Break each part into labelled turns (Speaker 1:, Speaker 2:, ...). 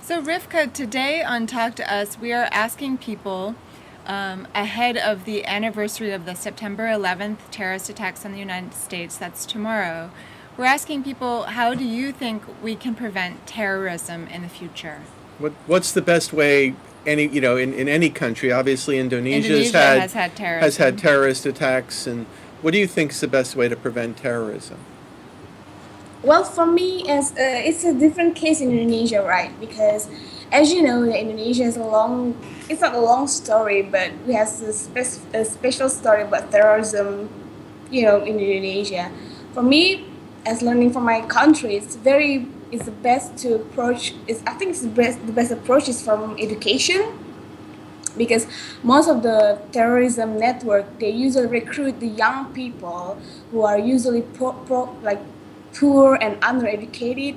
Speaker 1: So, Rivka, today on Talk to Us, we are asking people ahead of the anniversary of the September 11th terrorist attacks on the United States, that's tomorrow. We're asking people, how do you think we can prevent terrorism in the future?
Speaker 2: What's the best way? In any country, obviously Indonesia's
Speaker 1: Indonesia
Speaker 2: had
Speaker 1: has had
Speaker 2: has had
Speaker 1: terrorism.
Speaker 2: terrorist attacks, and what do you think is the best way to prevent terrorism?
Speaker 3: Well, for me, as it's a different case in Indonesia, right? Because, as you know, Indonesia is a long. It's not a long story, but we have a special story about terrorism, in Indonesia. For me, as learning from my country, it's the best to approach. I think it's the best approach is from education, because most of the terrorism network, they usually recruit the young people who are usually like poor and undereducated,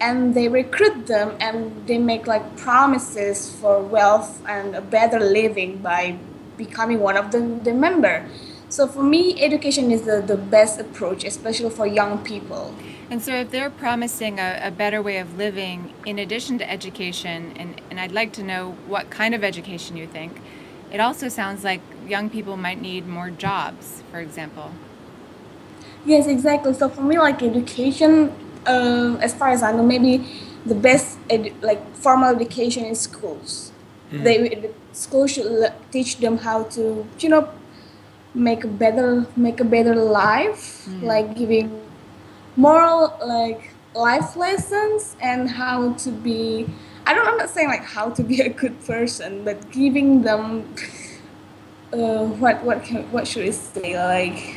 Speaker 3: and they recruit them and they make like promises for wealth and a better living by becoming one of the member. So for me, education is the best approach, especially for young people.
Speaker 1: And so, if they're promising a better way of living in addition to education, and I'd like to know what kind of education you think, it also sounds like young people might need more jobs, for example.
Speaker 3: Yes, exactly. So for me, like education, as far as I know, maybe the best like formal education in schools. The school should teach them how to, make a better life, like giving moral like life lessons and how to be. I'm not saying like how to be a good person, but giving them what should I say, like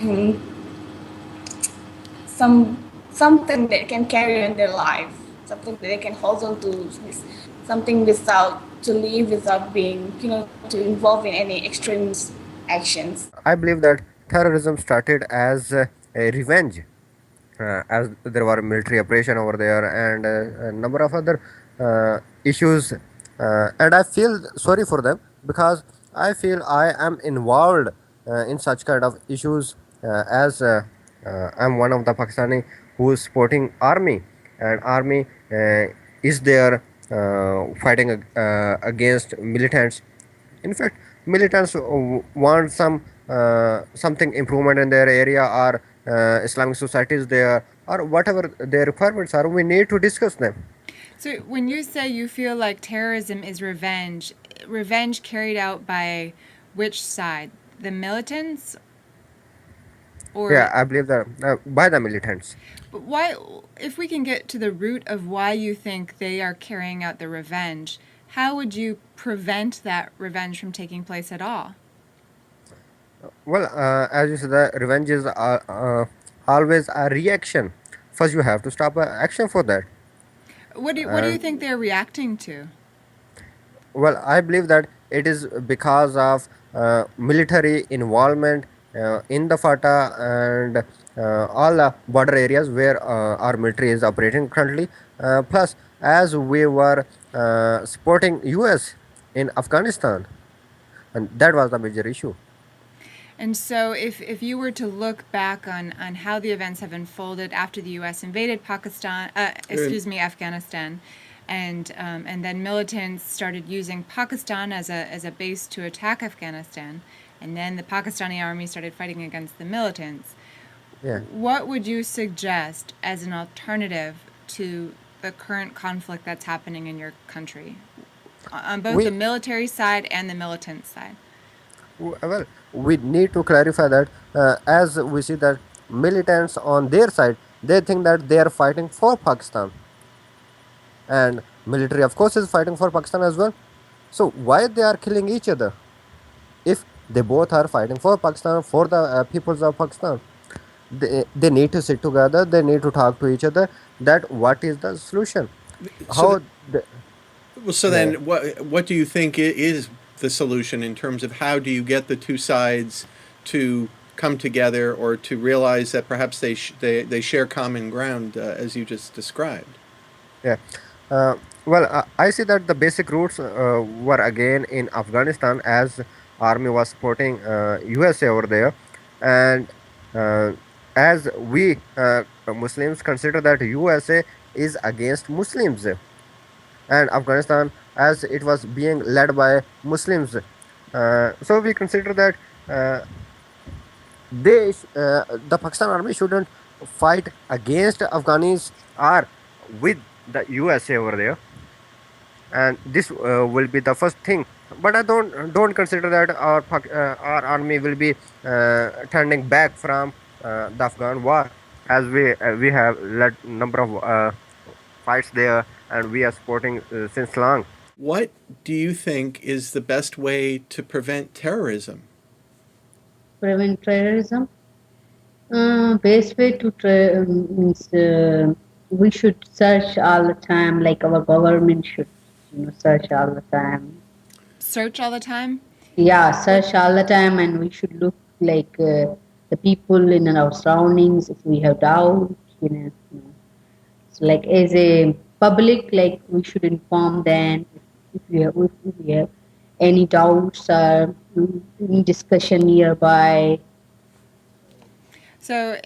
Speaker 3: something that can carry in their life, something that they can hold on to, something without to live without being, to involve in any extreme actions.
Speaker 4: I believe that terrorism started as a revenge, as there were military operation over there and a number of other issues, and I feel sorry for them because I feel I am involved in such kind of issues, as I'm one of the Pakistani who is supporting army, and army is there fighting against militants. In fact, militants want something improvement in their area, or Islamic societies there, or whatever their requirements are. We need to discuss them.
Speaker 1: So, when you say you feel like terrorism is revenge carried out by which side? The militants?
Speaker 4: Yeah,
Speaker 1: Or
Speaker 4: I believe that by the militants.
Speaker 1: but why, if we can get to the root of why you think they are carrying out the revenge, how would you prevent that revenge from taking place at all?
Speaker 4: Well, as you said, the revenge is always a reaction. First, you have to stop action for that.
Speaker 1: What do you think they're reacting to?
Speaker 4: Well, I believe that it is because of military involvement in the FATA and all border areas where our military is operating currently. Plus, as we were supporting US in Afghanistan, and that was the major issue.
Speaker 1: And so, if you were to look back on how the events have unfolded after the U.S. invaded Afghanistan, and then militants started using Pakistan as a base to attack Afghanistan, and then the Pakistani army started fighting against the militants,
Speaker 4: Yeah.
Speaker 1: what would you suggest as an alternative to the current conflict that's happening in your country, on both the
Speaker 4: We
Speaker 1: military side and the militant side?
Speaker 4: well, we need to clarify that, as we see that militants on their side, they think that they are fighting for Pakistan, and military of course is fighting for Pakistan as well. So why they are killing each other if they both are fighting for Pakistan, for the peoples of Pakistan? They need to sit together, they need to talk to each other, that what is the solution,
Speaker 2: So,
Speaker 4: how the, yeah.
Speaker 2: then, what do you think is the solution in terms of how do you get the two sides to come together, or to realize that perhaps they share common ground, as you just described?
Speaker 4: Yeah. Uh, well, I see that the basic roots were again in Afghanistan, as army was supporting USA over there, and uh, as we Muslims consider that USA is against Muslims, and Afghanistan as it was being led by Muslims. So we consider that the Pakistan army shouldn't fight against Afghanis or with the USA over there, and this will be the first thing. But I don't consider that our army will be turning back from the Afghan war, as we have led number of fights there, and we are supporting since long.
Speaker 2: What do you think is the best way to prevent terrorism?
Speaker 5: Prevent terrorism. Best way to means we should search all the time. Like our government should, search all the time.
Speaker 1: Search all the time?
Speaker 5: Yeah, search all the time, and we should look like the people in our surroundings. If we have doubt, so like as a public, like we should inform them if we have any doubts or any discussion nearby.
Speaker 1: So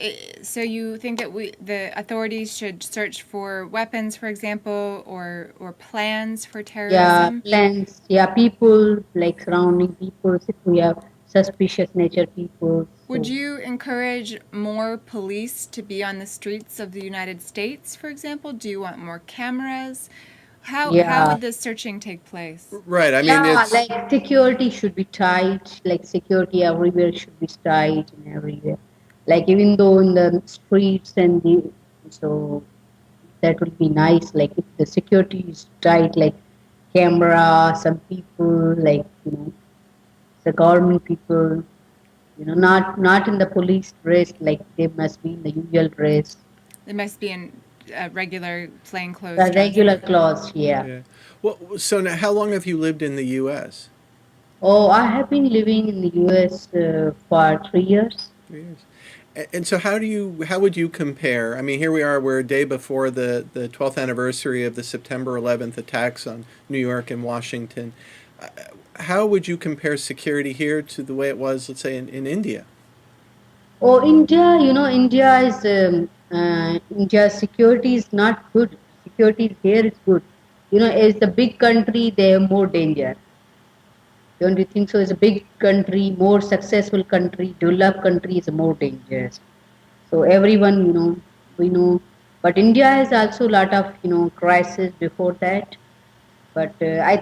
Speaker 1: you think that the authorities should search for weapons, for example, or plans for
Speaker 5: Yeah,
Speaker 1: terrorism?
Speaker 5: plants. Yeah, people like surrounding people. If we have suspicious nature people,
Speaker 1: Would
Speaker 5: so
Speaker 1: you encourage more police to be on the streets of the United States, for example? Do you want more cameras? How
Speaker 5: yeah,
Speaker 1: would this searching take place?
Speaker 2: Right. I mean,
Speaker 5: yeah.
Speaker 2: it's
Speaker 5: Like security should be tight. Like security everywhere should be tight and everywhere. Like even though in the streets and the so that would be nice. Like if the security is tight, like camera, some people like the government people. Not in the police dress, like they must be in the usual dress,
Speaker 1: They must be in regular plainclothes
Speaker 5: the
Speaker 1: dress.
Speaker 5: regular clothes. Yeah.
Speaker 2: yeah. Well, so now, how long have you lived in the U.S.?
Speaker 5: Oh, I have been living in the U.S. For 3 years.
Speaker 2: 3 years. And so, how would you compare? I mean, here we are. We're a day before the 12th anniversary of the September 11th attacks on New York and Washington. Uh, How would you compare security here to the way it was, let's say, in India?
Speaker 5: Oh, India, India's security is not good. Security here is good. As the big country, they have more danger. Don't you think so? As a big country, more successful country, developed country is more dangerous. So everyone, we know. But India has also a lot of, crisis before that. But I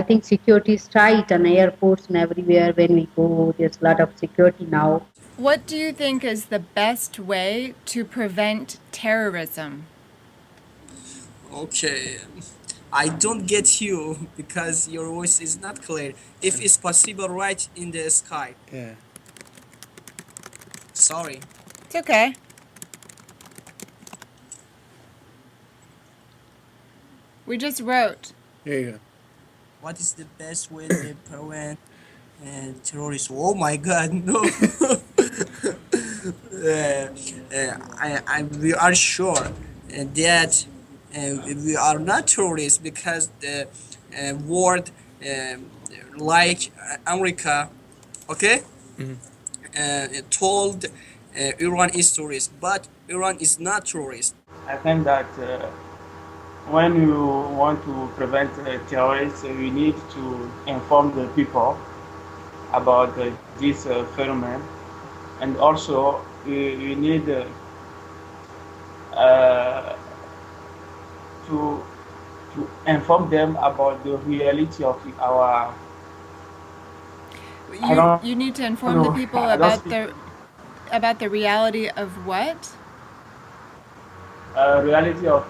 Speaker 5: think security is tight on airports and everywhere when we go. There's a lot of security now.
Speaker 1: What do you think is the best way to prevent terrorism?
Speaker 6: Okay, I don't get you because your voice is not clear. If it's possible, right in the sky.
Speaker 2: Yeah.
Speaker 6: Sorry.
Speaker 1: It's okay. We just wrote.
Speaker 2: There you go.
Speaker 6: What is the best way to prevent terrorism? Oh my God, no. We are sure that we are not terrorists because the world like America, okay, told Iran is terrorist, but Iran is not terrorist.
Speaker 7: I think that when you want to prevent terrorists, you need to inform the people about this phenomenon, and also you need uh, to inform them about the reality of our. I don't
Speaker 1: You need to inform the
Speaker 7: know.
Speaker 1: people
Speaker 7: I don't speak
Speaker 1: about the reality of what?
Speaker 7: reality of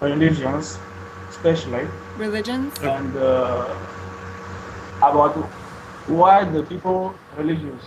Speaker 7: religions, especially,
Speaker 1: Religions?
Speaker 2: Okay.
Speaker 7: and about why the people religious